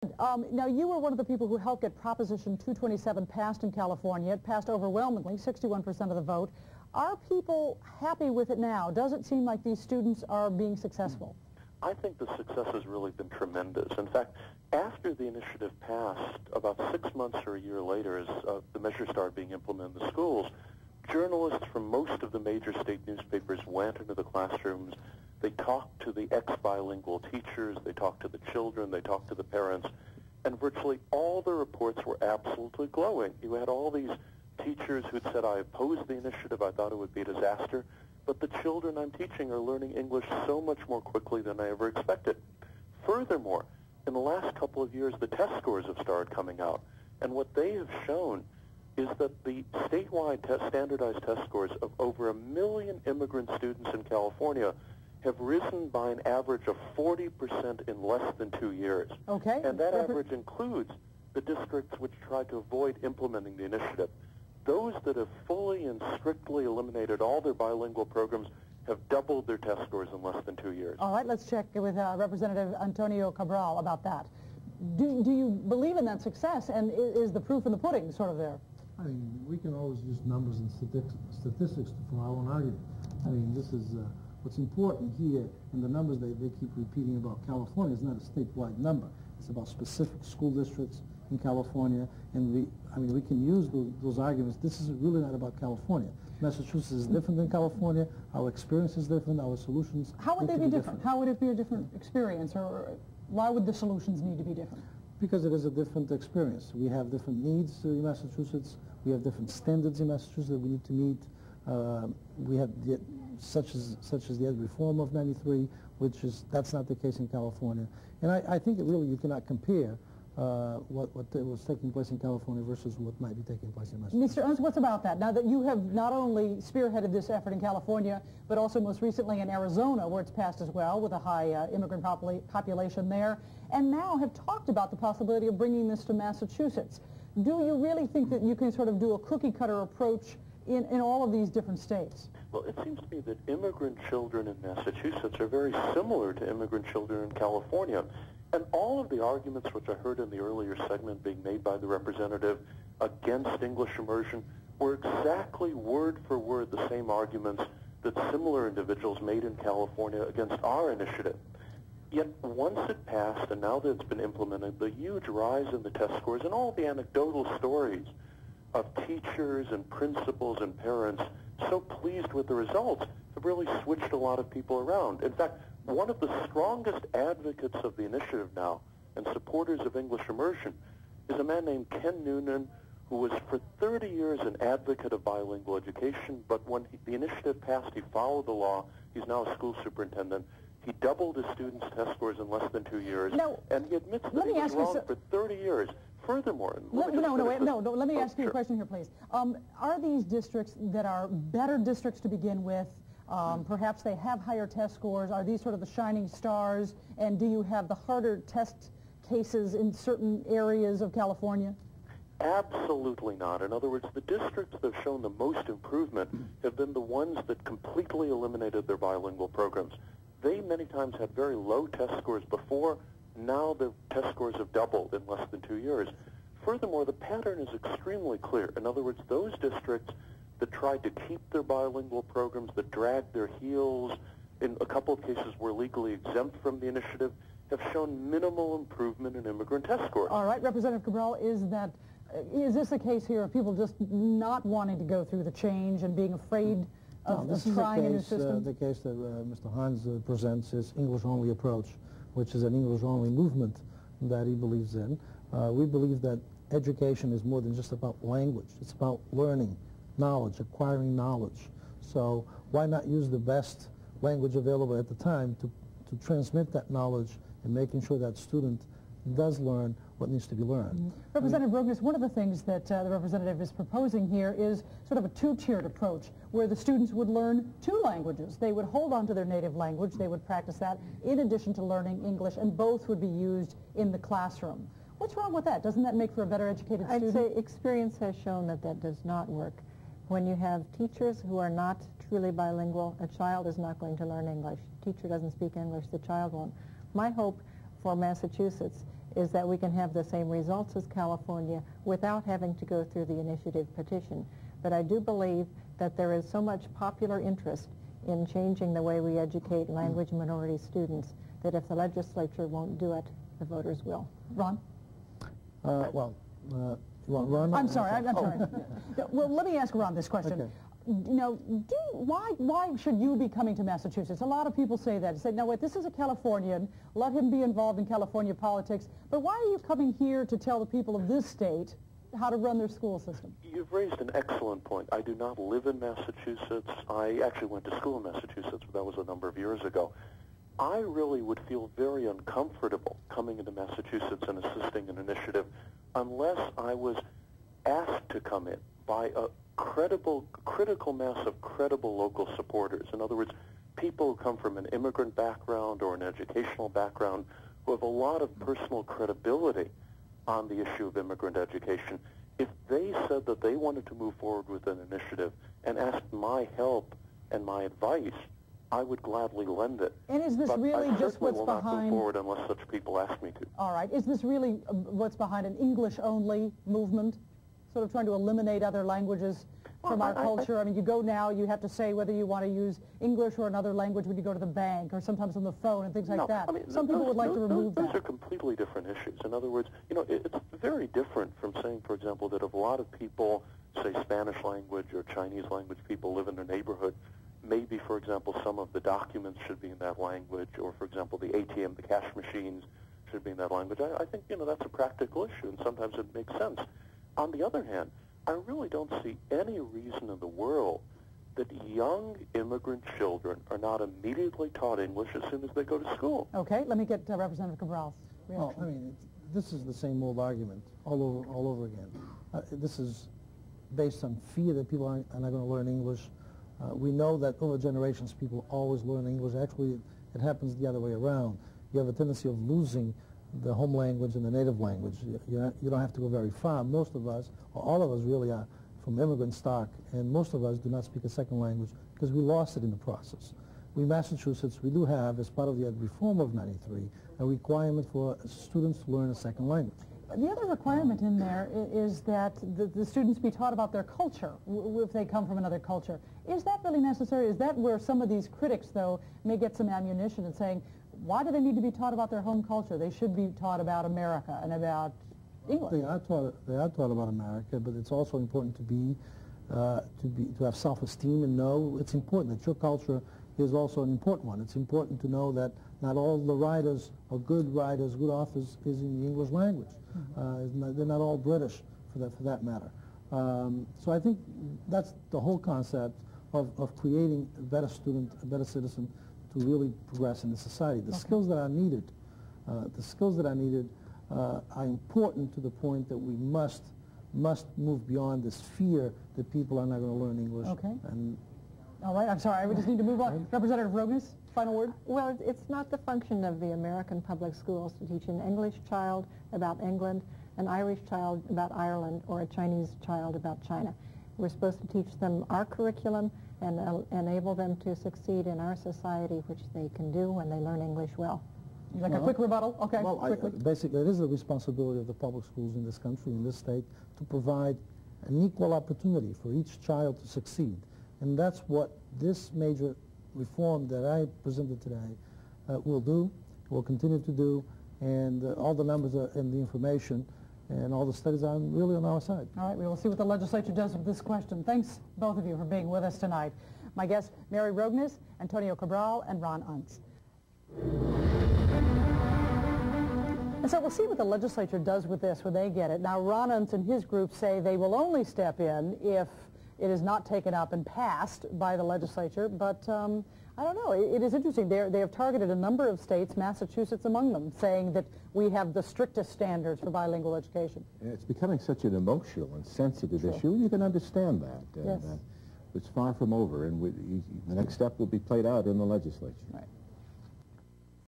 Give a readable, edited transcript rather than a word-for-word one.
Now, you were one of the people who helped get Proposition 227 passed in California. It passed overwhelmingly, 61% of the vote. Are people happy with it now? Does it seem like these students are being successful? I think the success has really been tremendous. In fact, after the initiative passed, about 6 months or a year later, as the measure started being implemented in the schools, journalists from most of the major state newspapers went into the classrooms. They talked to the ex-bilingual teachers, they talked to the children, they talked to the parents, and virtually all the reports were absolutely glowing. You had all these teachers who'd said, I opposed the initiative, I thought it would be a disaster, but the children I'm teaching are learning English so much more quickly than I ever expected. Furthermore, in the last couple of years, the test scores have started coming out, and what they have shown is that the statewide standardized test scores of over 1 million immigrant students in California have risen by an average of 40% in less than 2 years. Okay. And that average includes the districts which tried to avoid implementing the initiative. Those that have fully and strictly eliminated all their bilingual programs have doubled their test scores in less than 2 years. All right, let's check with Representative Antonio Cabral about that. Do you believe in that success, and is the proof in the pudding sort of there? I mean, we can always use numbers and statistics for our own argument. I mean, this is what's important here, and the numbers they keep repeating about California is not a statewide number. It's about specific school districts in California, and we can use those arguments. This is really not about California. Massachusetts is different than California. Our experience is different. Our solutions. How would they be different? How would it be a different experience, or why would the solutions need to be different? Because it is a different experience. We have different needs in Massachusetts. We have different standards in Massachusetts that we need to meet. We have such as the Ed Reform of '93, that's not the case in California. And I think you cannot compare what was taking place in California versus what might be taking place in Massachusetts. Mr. Ernst, what's about that? Now that you have not only spearheaded this effort in California, but also most recently in Arizona, where it's passed as well, with a high immigrant population there, and now have talked about the possibility of bringing this to Massachusetts. Do you really think that you can sort of do a cookie-cutter approach in all of these different states? Well, it seems to me that immigrant children in Massachusetts are very similar to immigrant children in California. And all of the arguments which I heard in the earlier segment being made by the representative against English immersion were exactly word for word the same arguments that similar individuals made in California against our initiative. Yet once it passed, and now that it's been implemented, the huge rise in the test scores and all the anecdotal stories of teachers and principals and parents so pleased with the results have really switched a lot of people around. In fact, one of the strongest advocates of the initiative now and supporters of English immersion is a man named Ken Noonan, who was for 30 years an advocate of bilingual education, but when the initiative passed, he followed the law. He's now a school superintendent. He doubled his students' test scores in less than 2 years, and he admits that he was wrong for 30 years. Furthermore, let me ask you a question here, please. Are these districts that are better districts to begin with? Perhaps they have higher test scores. Are these sort of the shining stars? And do you have the harder test cases in certain areas of California? Absolutely not. In other words, the districts that have shown the most improvement have been the ones that completely eliminated their bilingual programs. They many times had very low test scores before. Now the test scores have doubled in less than 2 years. Furthermore, the pattern is extremely clear. In other words, those districts that tried to keep their bilingual programs, that dragged their heels, in a couple of cases were legally exempt from the initiative, have shown minimal improvement in immigrant test scores. All right, Representative Cabral, is this a case here of people just not wanting to go through the change and being afraid of trying a new system? The case that Mr. Hans presents is English-only approach, which is an English-only movement that he believes in. We believe that education is more than just about language. It's about learning, knowledge, acquiring knowledge. So why not use the best language available at the time to transmit that knowledge and making sure that student does learn what needs to be learned. Mm-hmm. Representative Rogeness, one of the things that the representative is proposing here is sort of a two-tiered approach where the students would learn 2 languages. They would hold on to their native language, they would practice that in addition to learning English, and both would be used in the classroom. What's wrong with that? Doesn't that make for a better educated student? I'd say experience has shown that that does not work. When you have teachers who are not truly bilingual, a child is not going to learn English. Teacher doesn't speak English, the child won't. My hope for Massachusetts is that we can have the same results as California without having to go through the initiative petition. But I do believe that there is so much popular interest in changing the way we educate language minority students that if the legislature won't do it, the voters will. Ron? You want Ron? I'm sorry. I'm sorry. Well, let me ask Ron this question. Okay. You know, why should you be coming to Massachusetts? A lot of people say that. Say, no, wait, this is a Californian. Let him be involved in California politics. But why are you coming here to tell the people of this state how to run their school system? You've raised an excellent point. I do not live in Massachusetts. I actually went to school in Massachusetts, but that was a number of years ago. I really would feel very uncomfortable coming into Massachusetts and assisting an initiative unless I was asked to come in by a critical mass of credible local supporters. In other words, people who come from an immigrant background or an educational background who have a lot of personal credibility on the issue of immigrant education. If they said that they wanted to move forward with an initiative and asked my help and my advice, I would gladly lend it. And is this but really I just what's will not behind... move forward unless such people ask me to. All right. Is this really what's behind an English-only movement, sort of trying to eliminate other languages from our culture? I mean, you go now, you have to say whether you want to use English or another language when you go to the bank or sometimes on the phone and things like that. I mean, Some people would like to remove that. Those are completely different issues. In other words, you know, it's very different from saying, for example, that if a lot of people, say Spanish language or Chinese language people live in a neighborhood, maybe, for example, some of the documents should be in that language, or, for example, the ATM, the cash machines should be in that language. I think, you know, that's a practical issue, and sometimes it makes sense. On the other hand, I really don't see any reason in the world that young immigrant children are not immediately taught English as soon as they go to school. Okay, let me get Representative Cabral's reaction. Well, I mean, this is the same old argument all over again. This is based on fear that people are not going to learn English. We know that over generations people always learn English. Actually, it happens the other way around. You have a tendency of losing the home language and the native language. You don't have to go very far. Most of us, or all of us really, are from immigrant stock, and most of us do not speak a second language because we lost it in the process. We in Massachusetts, we do have, as part of the reform of '93, a requirement for students to learn a second language. The other requirement in there is that the students be taught about their culture if they come from another culture. Is that really necessary? Is that where some of these critics, though, may get some ammunition in saying, why do they need to be taught about their home culture? They should be taught about America and about England. They are taught about America, but it's also important to have self-esteem and know it's important that your culture is also an important one. It's important to know that not all the writers are good writers, good authors is in the English language. They're not all British for that matter. So I think that's the whole concept of creating a better student, a better citizen to really progress in the society. The skills that are needed, are important to the point that we must move beyond this fear that people are not going to learn English. Okay. And all right, I'm sorry, we just need to move on. Representative Rogeness, final word? Well, it's not the function of the American public schools to teach an English child about England, an Irish child about Ireland, or a Chinese child about China. We're supposed to teach them our curriculum and enable them to succeed in our society, which they can do when they learn English well. Like a quick rebuttal? Okay, well, quickly. Basically, it is the responsibility of the public schools in this country, in this state, to provide an equal opportunity for each child to succeed. And that's what this major reform that I presented today will do, will continue to do, and all the numbers are in the information, and all the studies are really on our side. All right, we will see what the legislature does with this question. Thanks, both of you, for being with us tonight. My guests, Mary Rogeness, Antonio Cabral, and Ron Unz. And so we'll see what the legislature does with this when they get it. Now, Ron Unz and his group say they will only step in if it is not taken up and passed by the legislature, but I don't know. It is interesting. They have targeted a number of states, Massachusetts among them, saying that we have the strictest standards for bilingual education. It's becoming such an emotional and sensitive issue. You can understand that. Yes. It's far from over, and the next step will be played out in the legislature. Right.